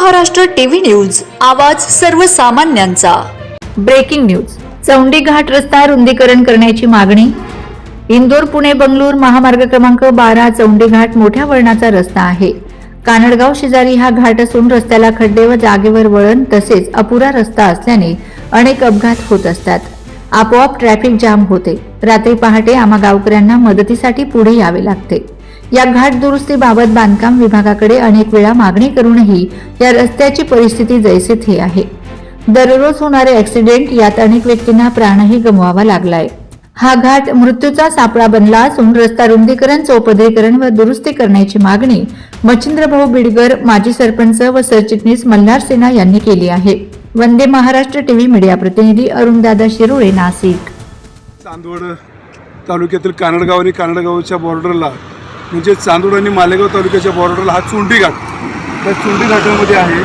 Maharashtra TV news, आवाज सर्वसामान्यांचा। Breaking news. Chondi घाट रस्ता रुंदीकरण करण्याची मागणी। इंदोर पुणे बंगळूर महामार्ग क्रमांक 12 चौंडी घाट मोठ्या वळणाचा रस्ता आहे। कानडगाव शेजारी हा घाट असून रस्त्याला खड्डे व जागेवर वळण तसेच अपुरा रस्ता असल्याने अनेक अपघात होत असतात। आपोआप ट्रॅफिक जाम होते। रात्री पहाटे आम्हा गावकऱ्यांना मदतीसाठी पुढे यावे लागते। या घाट दुरुस्तीबाबत बांधकाम विभागाकडे अनेक वेळा मागणी करूनही या रस्त्याची परिस्थिती जैसे थे आहे। दररोज होणारे ऍक्सिडेंट यात अनेक व्यक्तींना प्राणही गमवावा लागलाय। हा घाट मृत्यूचा सापळा बनला असून रस्ता रुंदीकरण, चौपदरीकरण व दुरुस्ती करण्याची मागणी मच्छिंद्रभाऊ बिडगर, माजी सरपंच व सरचिटणीस मल्हार सेना यांनी केली आहे। वंदे महाराष्ट्र टीव्ही मीडिया प्रतिनिधी अरुणदादा शिरोळे, नाशिक। चांदवड तालुक्यातील कानडगाव आणि कानडगावच्या बॉर्डरला म्हणजे चांदवड आणि मालेगाव तालुक्याच्या बॉर्डरला हा चोंडी घाट, त्या चोंडी घाटामध्ये आहे।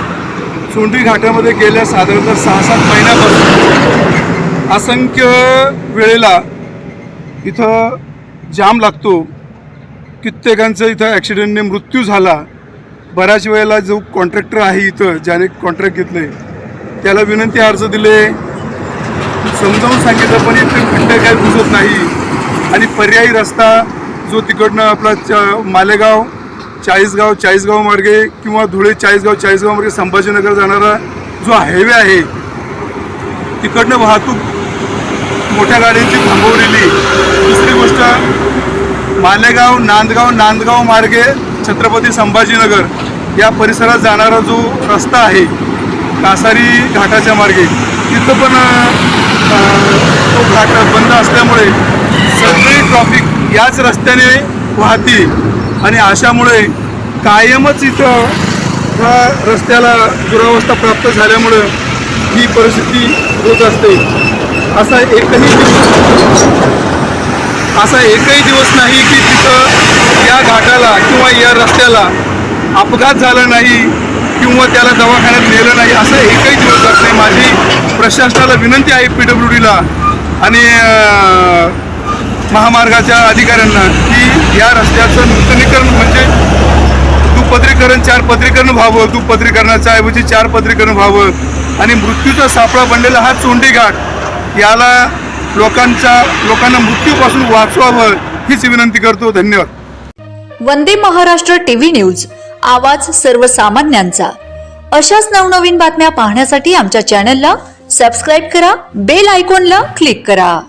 चोंडी घाटामध्ये गेल्या साधारणतः 6-7 महिन्यापासून असंख्य वेळेला इथं जाम लागतो। कित्येकांचा इथं ॲक्सिडेंटने मृत्यू झाला। बऱ्याच वेळेला जो कॉन्ट्रॅक्टर आहे इथं, ज्याने कॉन्ट्रॅक्ट घेतले, त्याला विनंती अर्ज दिले, समजावून सांगितलं, पण इथे खड्डे काही बुजत नाही। आणि पर्यायी रस्ता जो तिकडनं आपला मालेगाव चाळीसगाव मार्गे किंवा धुळे चाळीसगाव मार्गे संभाजीनगर जाणारा जो हायवे आहे, तिकडनं वाहतूक मोठ्या गाड्यांची थांबवलेली। दुसरी गोष्ट, मालेगाव नांदगाव मार्गे छत्रपती संभाजीनगर या परिसरात जाणारा जो रस्ता आहे कासारी घाटाच्या मार्गे, तिथं पण तो घाट बंद असल्यामुळे सगळी ट्रॉफिक याच रस्त्याने वाहती आणि अशामुळे कायमच इथं ह्या रस्त्याला दुरावस्था प्राप्त झाल्यामुळं ही परिस्थिती होत असते। असा एकही दिवस नाही की तिथं या घाटाला किंवा या रस्त्याला अपघात झाला नाही किंवा त्याला दवाखान्यात नेलं नाही, असा एकही दिवस जात नाही। माझी प्रशासनाला विनंती आहे, PWDला आणि महामार्गाच्या अधिकाऱ्यांना, की या रस्त्याचं नूतनीकरण म्हणजे दुपदरीकरण, 4 पदरीकरण व्हावं, दुपदरीकरणाच्या ऐवजी 4 पदरीकरण व्हावं आणि मृत्यूचा सापळा बनलेला हा चोंडी घाट याला लोकांना मृत्यूपासून वाचवावं हीच विनंती करतो। धन्यवाद। वंदे महाराष्ट्र टीव्ही न्यूज, आवाज सर्वसामान्यांचा। अशाच नवनवीन बातम्या पाहण्यासाठी आमच्या चॅनलला सबस्क्राईब करा, बेल आयकॉनला क्लिक करा।